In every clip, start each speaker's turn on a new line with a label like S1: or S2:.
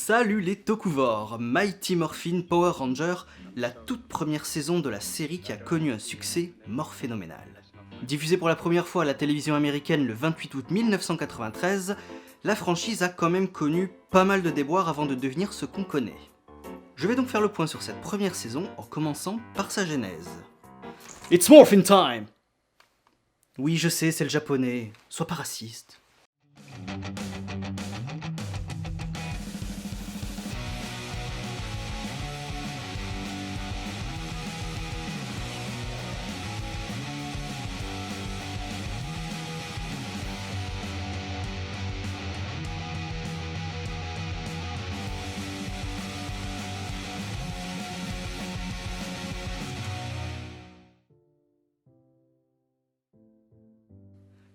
S1: Salut les Tokuvors, Mighty Morphin Power Ranger, la toute première saison de la série qui a connu un succès morphénoménal. Diffusée pour la première fois à la télévision américaine le 28 août 1993, la franchise a quand même connu pas mal de déboires avant de devenir ce qu'on connaît. Je vais donc faire le point sur cette première saison en commençant par sa genèse. It's Morphin Time! Oui, je sais, c'est le japonais, sois pas raciste.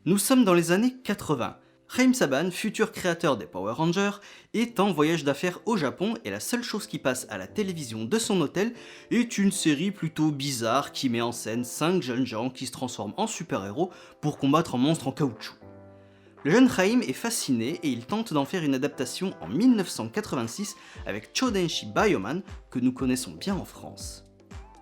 S1: Nous sommes dans les années 80. Chaim Saban, futur créateur des Power Rangers, est en voyage d'affaires au Japon et la seule chose qui passe à la télévision de son hôtel est une série plutôt bizarre qui met en scène 5 jeunes gens qui se transforment en super-héros pour combattre un monstre en caoutchouc. Le jeune Chaim est fasciné et il tente d'en faire une adaptation en 1986 avec Chodenshi Bioman, que nous connaissons bien en France.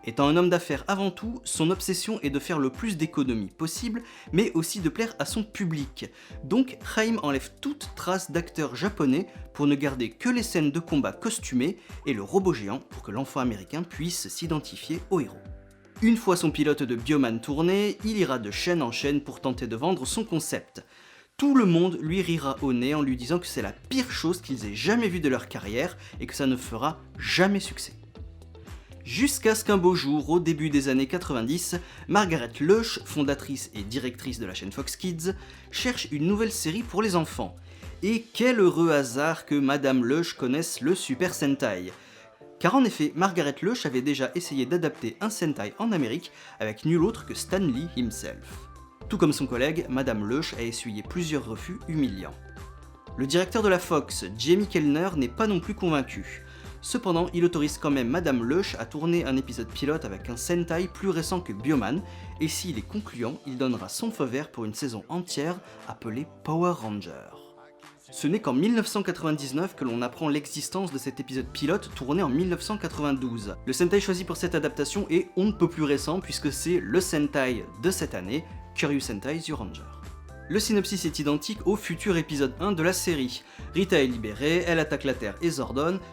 S1: Étant un homme d'affaires avant tout, son obsession est de faire le plus d'économies possible, mais aussi de plaire à son public. Donc Chaim enlève toute trace d'acteurs japonais pour ne garder que les scènes de combat costumées et le robot géant pour que l'enfant américain puisse s'identifier au héros. Une fois son pilote de Bioman tourné, il ira de chaîne en chaîne pour tenter de vendre son concept. Tout le monde lui rira au nez en lui disant que c'est la pire chose qu'ils aient jamais vue de leur carrière et que ça ne fera jamais succès. Jusqu'à ce qu'un beau jour, au début des années 90, Margaret Loesch, fondatrice et directrice de la chaîne Fox Kids, cherche une nouvelle série pour les enfants. Et quel heureux hasard que Madame Loesch connaisse le Super Sentai. Car en effet, Margaret Loesch avait déjà essayé d'adapter un Sentai en Amérique avec nul autre que Stan Lee himself. Tout comme son collègue, Madame Loesch a essuyé plusieurs refus humiliants. Le directeur de la Fox, Jamie Kellner, n'est pas non plus convaincu. Cependant, il autorise quand même Madame Loesch à tourner un épisode pilote avec un Sentai plus récent que Bioman, et s'il est concluant, il donnera son feu vert pour une saison entière appelée Power Rangers. Ce n'est qu'en 1999 que l'on apprend l'existence de cet épisode pilote tourné en 1992. Le Sentai choisi pour cette adaptation est on ne peut plus récent puisque c'est le Sentai de cette année, Kyoryu Sentai Zyuranger. Le synopsis est identique au futur épisode 1 de la série. Rita est libérée, elle attaque la Terre et Zoltar,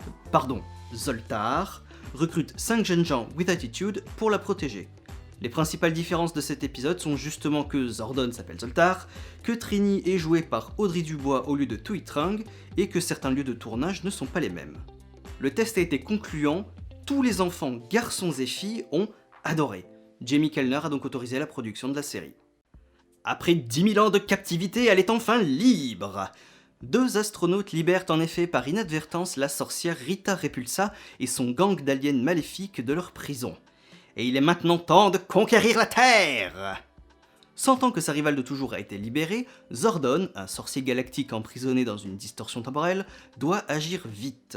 S1: recrute 5 jeunes gens with attitude pour la protéger. Les principales différences de cet épisode sont justement que Zordon s'appelle Zoltar, que Trini est jouée par Audrey Dubois au lieu de Thuy Trang, et que certains lieux de tournage ne sont pas les mêmes. Le test a été concluant, tous les enfants, garçons et filles, ont adoré. Jamie Kellner a donc autorisé la production de la série. Après 10 000 ans de captivité, elle est enfin libre. 2 astronautes libèrent en effet par inadvertance la sorcière Rita Repulsa et son gang d'aliens maléfiques de leur prison. Et il est maintenant temps de conquérir la Terre! Sentant que sa rivale de toujours a été libérée, Zordon, un sorcier galactique emprisonné dans une distorsion temporelle, doit agir vite.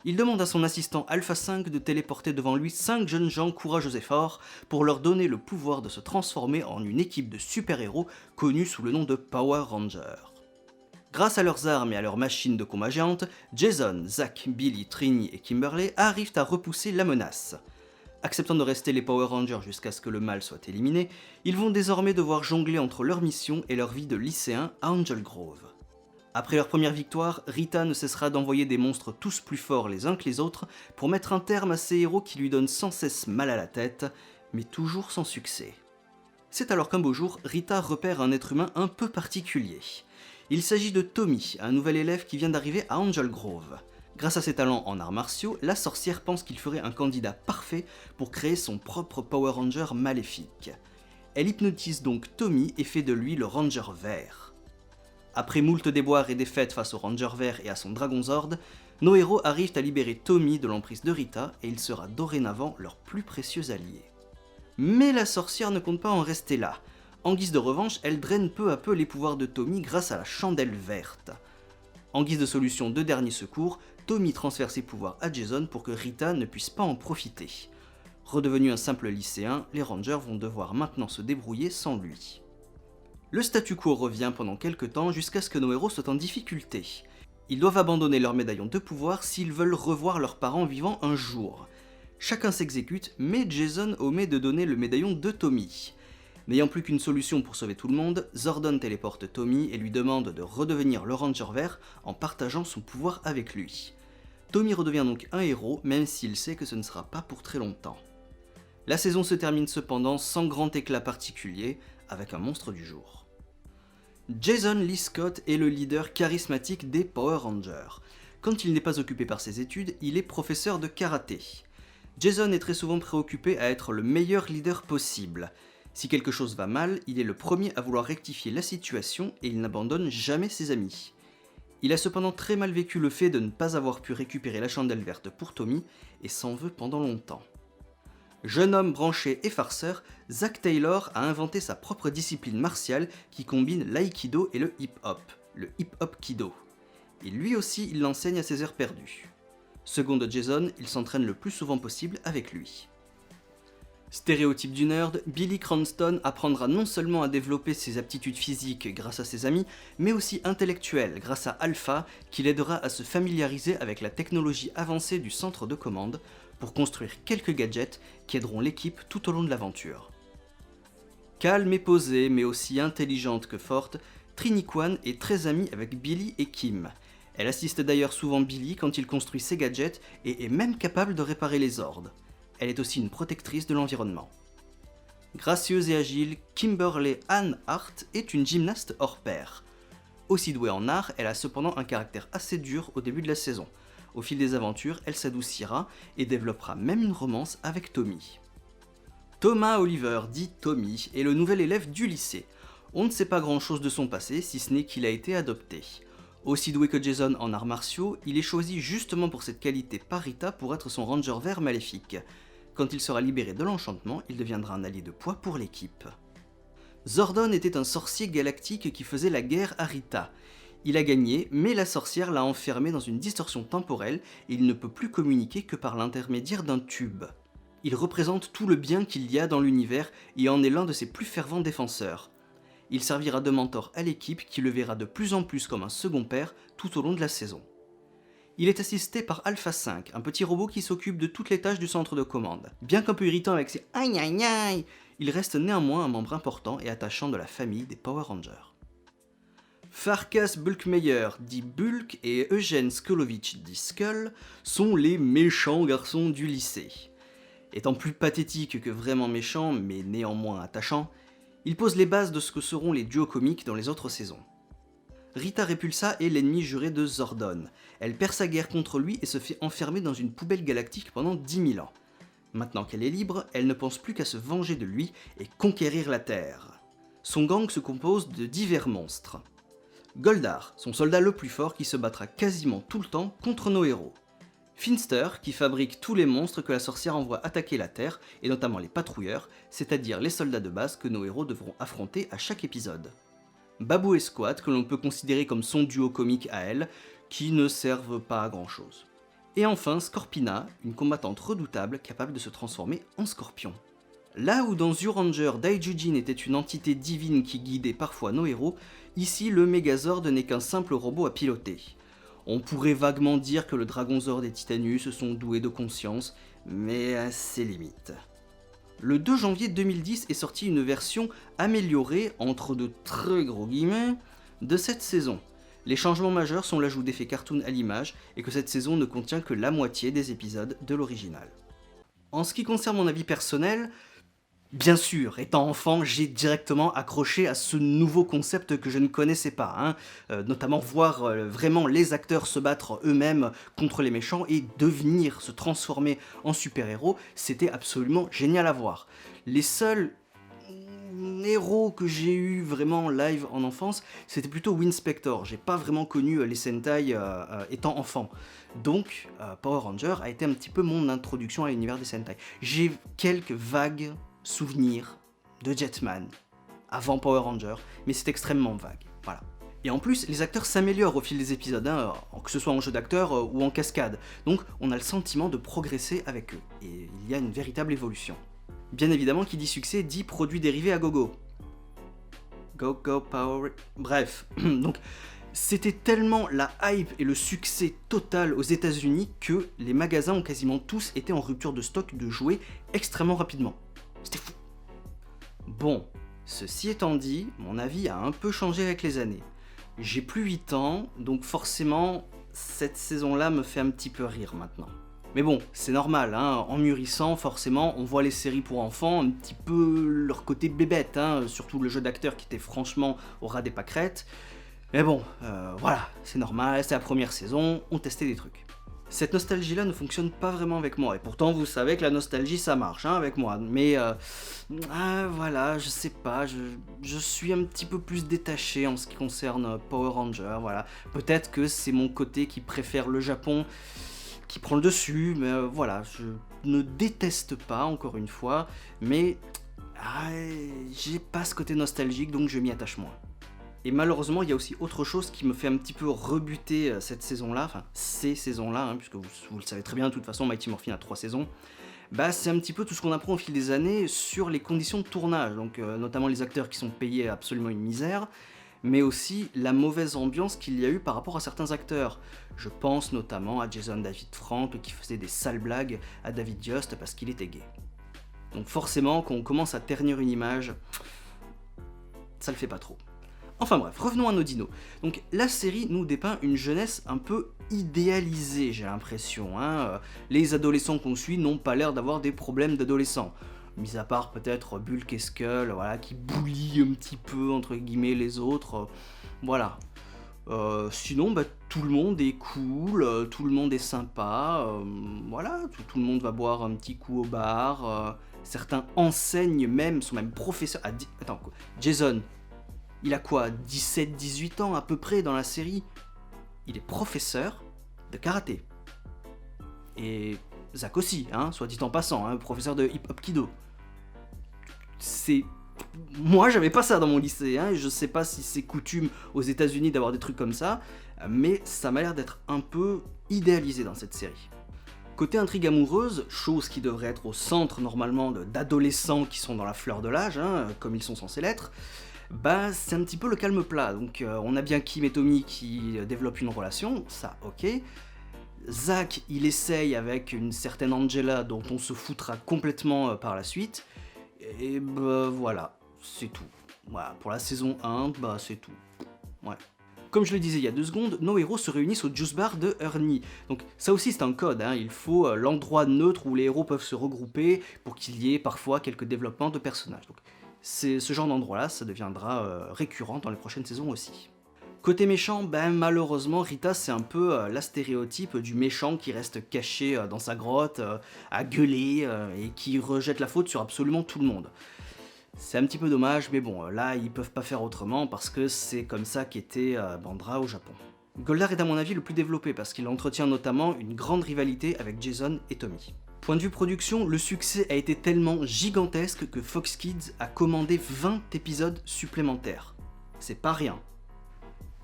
S1: Il demande à son assistant Alpha 5 de téléporter devant lui 5 jeunes gens courageux et forts pour leur donner le pouvoir de se transformer en une équipe de super-héros connue sous le nom de Power Rangers. Grâce à leurs armes et à leurs machines de combat géantes, Jason, Zack, Billy, Trini et Kimberly arrivent à repousser la menace. Acceptant de rester les Power Rangers jusqu'à ce que le mal soit éliminé, ils vont désormais devoir jongler entre leur mission et leur vie de lycéens à Angel Grove. Après leur première victoire, Rita ne cessera d'envoyer des monstres tous plus forts les uns que les autres pour mettre un terme à ces héros qui lui donnent sans cesse mal à la tête, mais toujours sans succès. C'est alors qu'un beau jour, Rita repère un être humain un peu particulier. Il s'agit de Tommy, un nouvel élève qui vient d'arriver à Angel Grove. Grâce à ses talents en arts martiaux, la sorcière pense qu'il ferait un candidat parfait pour créer son propre Power Ranger maléfique. Elle hypnotise donc Tommy et fait de lui le Ranger vert. Après moult déboires et défaites face au Ranger vert et à son Dragon Zord, nos héros arrivent à libérer Tommy de l'emprise de Rita et il sera dorénavant leur plus précieux allié. Mais la sorcière ne compte pas en rester là. En guise de revanche, elle draine peu à peu les pouvoirs de Tommy grâce à la chandelle verte. En guise de solution de dernier secours, Tommy transfère ses pouvoirs à Jason pour que Rita ne puisse pas en profiter. Redevenu un simple lycéen, les Rangers vont devoir maintenant se débrouiller sans lui. Le statu quo revient pendant quelques temps jusqu'à ce que nos héros soient en difficulté. Ils doivent abandonner leur médaillon de pouvoir s'ils veulent revoir leurs parents vivants un jour. Chacun s'exécute, mais Jason omet de donner le médaillon de Tommy. N'ayant plus qu'une solution pour sauver tout le monde, Zordon téléporte Tommy et lui demande de redevenir le Ranger Vert en partageant son pouvoir avec lui. Tommy redevient donc un héros, même s'il sait que ce ne sera pas pour très longtemps. La saison se termine cependant sans grand éclat particulier, avec un monstre du jour. Jason Lee Scott est le leader charismatique des Power Rangers. Quand il n'est pas occupé par ses études, il est professeur de karaté. Jason est très souvent préoccupé à être le meilleur leader possible. Si quelque chose va mal, il est le premier à vouloir rectifier la situation et il n'abandonne jamais ses amis. Il a cependant très mal vécu le fait de ne pas avoir pu récupérer la chandelle verte pour Tommy et s'en veut pendant longtemps. Jeune homme branché et farceur, Zack Taylor a inventé sa propre discipline martiale qui combine l'aïkido et le hip-hop, le hip-hop kido. Et lui aussi, il l'enseigne à ses heures perdues. Second de Jason, il s'entraîne le plus souvent possible avec lui. Stéréotype du nerd, Billy Cranston apprendra non seulement à développer ses aptitudes physiques grâce à ses amis, mais aussi intellectuelles grâce à Alpha, qui l'aidera à se familiariser avec la technologie avancée du centre de commande, pour construire quelques gadgets qui aideront l'équipe tout au long de l'aventure. Calme et posée, mais aussi intelligente que forte, Trini Kwan est très amie avec Billy et Kim. Elle assiste d'ailleurs souvent Billy quand il construit ses gadgets et est même capable de réparer les Zords. Elle est aussi une protectrice de l'environnement. Gracieuse et agile, Kimberly Ann Hart est une gymnaste hors pair. Aussi douée en art, elle a cependant un caractère assez dur au début de la saison. Au fil des aventures, elle s'adoucira et développera même une romance avec Tommy. Thomas Oliver, dit Tommy, est le nouvel élève du lycée. On ne sait pas grand chose de son passé, si ce n'est qu'il a été adopté. Aussi doué que Jason en arts martiaux, il est choisi justement pour cette qualité par Rita pour être son Ranger Vert maléfique. Quand il sera libéré de l'enchantement, il deviendra un allié de poids pour l'équipe. Zordon était un sorcier galactique qui faisait la guerre à Rita. Il a gagné, mais la sorcière l'a enfermé dans une distorsion temporelle et il ne peut plus communiquer que par l'intermédiaire d'un tube. Il représente tout le bien qu'il y a dans l'univers et en est l'un de ses plus fervents défenseurs. Il servira de mentor à l'équipe qui le verra de plus en plus comme un second père tout au long de la saison. Il est assisté par Alpha 5, un petit robot qui s'occupe de toutes les tâches du centre de commande. Bien qu'un peu irritant avec ses aïe aïe aïe, il reste néanmoins un membre important et attachant de la famille des Power Rangers. Farkas Bulkmeyer, dit Bulk, et Eugène Skolovitch, dit Skull, sont les méchants garçons du lycée. Étant plus pathétiques que vraiment méchants, mais néanmoins attachants, ils posent les bases de ce que seront les duos comiques dans les autres saisons. Rita Repulsa est l'ennemi juré de Zordon. Elle perd sa guerre contre lui et se fait enfermer dans une poubelle galactique pendant 10 000 ans. Maintenant qu'elle est libre, elle ne pense plus qu'à se venger de lui et conquérir la Terre. Son gang se compose de divers monstres. Goldar, son soldat le plus fort qui se battra quasiment tout le temps contre nos héros. Finster, qui fabrique tous les monstres que la sorcière envoie attaquer la Terre, et notamment les patrouilleurs, c'est-à-dire les soldats de base que nos héros devront affronter à chaque épisode. Babou et Squat, que l'on peut considérer comme son duo comique à elle, qui ne servent pas à grand chose. Et enfin Scorpina, une combattante redoutable capable de se transformer en scorpion. Là où dans Zyuranger, Daijujin était une entité divine qui guidait parfois nos héros, ici le Megazord n'est qu'un simple robot à piloter. On pourrait vaguement dire que le Dragonzord et Titanus sont doués de conscience, mais à ses limites. Le 2 janvier 2010 est sortie une version améliorée, entre de très gros guillemets, de cette saison. Les changements majeurs sont l'ajout d'effets cartoon à l'image et que cette saison ne contient que la moitié des épisodes de l'original. En ce qui concerne mon avis personnel, bien sûr, étant enfant, j'ai directement accroché à ce nouveau concept que je ne connaissais pas, notamment voir vraiment les acteurs se battre eux-mêmes contre les méchants et devenir, se transformer en super-héros, c'était absolument génial à voir. Les seuls héros que j'ai eu vraiment live en enfance, c'était plutôt Winspector. J'ai pas vraiment connu les Sentai étant enfant. Donc, Power Ranger a été un petit peu mon introduction à l'univers des Sentai. J'ai quelques vagues souvenirs de Jetman avant Power Ranger, mais c'est extrêmement vague. Voilà. Et en plus, les acteurs s'améliorent au fil des épisodes, que ce soit en jeu d'acteur ou en cascade. Donc, on a le sentiment de progresser avec eux, et il y a une véritable évolution. Bien évidemment, qui dit succès dit produit dérivé à gogo. Go Power... Bref, donc C'était tellement la hype et le succès total aux États-Unis que les magasins ont quasiment tous été en rupture de stock de jouets extrêmement rapidement. C'était fou. Bon, ceci étant dit, mon avis a un peu changé avec les années. J'ai plus 8 ans, donc forcément, cette saison-là me fait un petit peu rire maintenant. Mais bon, c'est normal, hein, en mûrissant, forcément, on voit les séries pour enfants un petit peu leur côté bébête, hein, surtout le jeu d'acteur qui était franchement au ras des pâquerettes. Mais bon, voilà, c'est normal, c'est la première saison, on testait des trucs. Cette nostalgie-là ne fonctionne pas vraiment avec moi, et pourtant vous savez que la nostalgie ça marche hein, avec moi, mais voilà, je sais pas, je suis un petit peu plus détaché en ce qui concerne Power Rangers, voilà. Peut-être que c'est mon côté qui préfère le Japon qui prend le dessus, mais voilà, je ne déteste pas, encore une fois, mais j'ai pas ce côté nostalgique, donc je m'y attache moins. Et malheureusement, il y a aussi autre chose qui me fait un petit peu rebuter cette saison-là, enfin ces saisons-là, hein, puisque vous le savez très bien, de toute façon, Mighty Morphin a 3 saisons. Bah, c'est un petit peu tout ce qu'on apprend au fil des années sur les conditions de tournage, donc notamment les acteurs qui sont payés absolument une misère, mais aussi la mauvaise ambiance qu'il y a eu par rapport à certains acteurs. Je pense notamment à Jason David Frank qui faisait des sales blagues à David Yost parce qu'il était gay. Donc forcément, quand on commence à ternir une image, ça le fait pas trop. Enfin bref, revenons à nos dinos. Donc la série nous dépeint une jeunesse un peu idéalisée, j'ai l'impression. Hein. Les adolescents qu'on suit n'ont pas l'air d'avoir des problèmes d'adolescents. Mis à part peut-être Bulk et Skull, voilà, qui boulient un petit peu, entre guillemets, les autres. Voilà. Sinon, tout le monde est cool, tout le monde est sympa. Voilà, tout le monde va boire un petit coup au bar. Certains enseignent même, sont même professeurs. Attends, quoi. Jason, il a quoi, 17-18 ans à peu près dans la série? Il est professeur de karaté. Et Zach aussi, hein, soit dit en passant, hein, professeur de hip-hop kido. Moi, j'avais pas ça dans mon lycée, hein, et je sais pas si c'est coutume aux États-Unis d'avoir des trucs comme ça, mais ça m'a l'air d'être un peu idéalisé dans cette série. Côté intrigue amoureuse, chose qui devrait être au centre normalement d'adolescents qui sont dans la fleur de l'âge, hein, comme ils sont censés l'être, c'est un petit peu le calme plat. Donc on a bien Kim et Tommy qui développent une relation, ça ok. Zach, il essaye avec une certaine Angela dont on se foutra complètement par la suite. Et voilà, c'est tout. Voilà, pour la saison 1, c'est tout. Ouais. Comme je le disais il y a 2 secondes, nos héros se réunissent au Juice Bar de Ernie. Donc ça aussi c'est un code, hein. Il faut l'endroit neutre où les héros peuvent se regrouper pour qu'il y ait parfois quelques développements de personnages. Donc, ce genre d'endroit-là, ça deviendra récurrent dans les prochaines saisons aussi. Côté méchant, malheureusement, Rita c'est un peu la stéréotype du méchant qui reste caché dans sa grotte, à gueuler, et qui rejette la faute sur absolument tout le monde. C'est un petit peu dommage, mais bon, là ils peuvent pas faire autrement parce que c'est comme ça qu'était Bandra au Japon. Goldar est à mon avis le plus développé parce qu'il entretient notamment une grande rivalité avec Jason et Tommy. Point de vue production, le succès a été tellement gigantesque que Fox Kids a commandé 20 épisodes supplémentaires. C'est pas rien.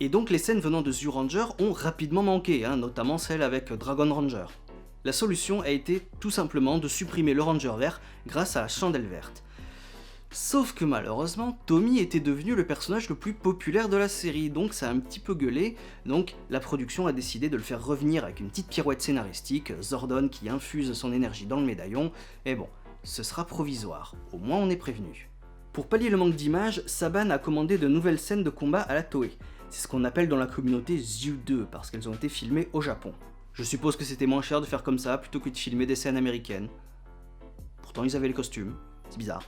S1: Et donc les scènes venant de Zyuranger ont rapidement manqué, hein, notamment celle avec Dragon Ranger. La solution a été tout simplement de supprimer le Ranger vert grâce à la chandelle verte. Sauf que malheureusement, Tommy était devenu le personnage le plus populaire de la série, donc ça a un petit peu gueulé, donc la production a décidé de le faire revenir avec une petite pirouette scénaristique, Zordon qui infuse son énergie dans le médaillon, et bon, ce sera provisoire, au moins on est prévenu. Pour pallier le manque d'images, Saban a commandé de nouvelles scènes de combat à la Toei. C'est ce qu'on appelle dans la communauté ZU2, parce qu'elles ont été filmées au Japon. Je suppose que c'était moins cher de faire comme ça plutôt que de filmer des scènes américaines. Pourtant ils avaient les costumes, c'est bizarre.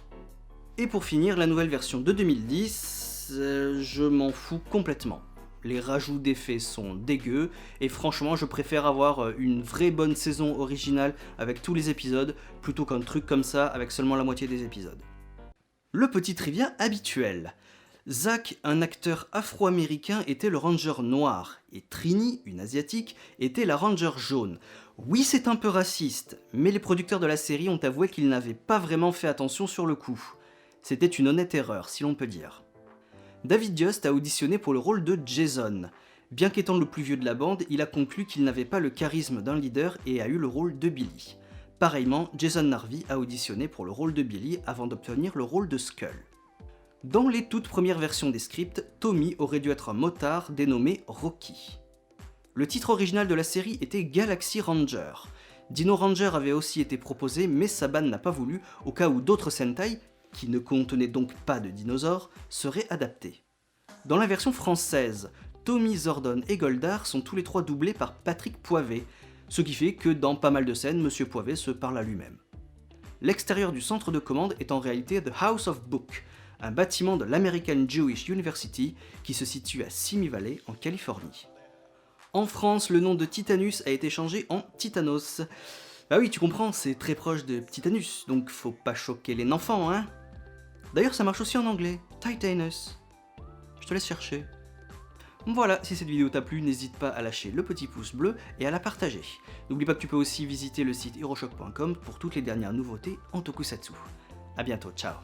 S1: Et pour finir, la nouvelle version de 2010, je m'en fous complètement. Les rajouts d'effets sont dégueux, et franchement je préfère avoir une vraie bonne saison originale avec tous les épisodes, plutôt qu'un truc comme ça avec seulement la moitié des épisodes. Le petit trivia habituel. Zach, un acteur afro-américain, était le ranger noir, et Trini, une asiatique, était la ranger jaune. Oui, c'est un peu raciste, mais les producteurs de la série ont avoué qu'ils n'avaient pas vraiment fait attention sur le coup. C'était une honnête erreur, si l'on peut dire. David Yost a auditionné pour le rôle de Jason. Bien qu'étant le plus vieux de la bande, il a conclu qu'il n'avait pas le charisme d'un leader et a eu le rôle de Billy. Pareillement, Jason Narvy a auditionné pour le rôle de Billy avant d'obtenir le rôle de Skull. Dans les toutes premières versions des scripts, Tommy aurait dû être un motard dénommé Rocky. Le titre original de la série était Galaxy Ranger. Dino Ranger avait aussi été proposé, mais Saban n'a pas voulu, au cas où d'autres Sentai, qui ne contenaient donc pas de dinosaures, seraient adaptés. Dans la version française, Tommy, Zordon et Goldar sont tous les trois doublés par Patrick Poivet, ce qui fait que dans pas mal de scènes, Monsieur Poivet se parle à lui-même. L'extérieur du centre de commande est en réalité The House of Book, un bâtiment de l'American Jewish University qui se situe à Simi Valley, en Californie. En France, le nom de Titanus a été changé en Titanos. Bah oui, tu comprends, c'est très proche de Titanus, donc faut pas choquer les enfants, hein. D'ailleurs, ça marche aussi en anglais, Titanus. Je te laisse chercher. Voilà, si cette vidéo t'a plu, n'hésite pas à lâcher le petit pouce bleu et à la partager. N'oublie pas que tu peux aussi visiter le site heroshop.com pour toutes les dernières nouveautés en tokusatsu. A bientôt, ciao.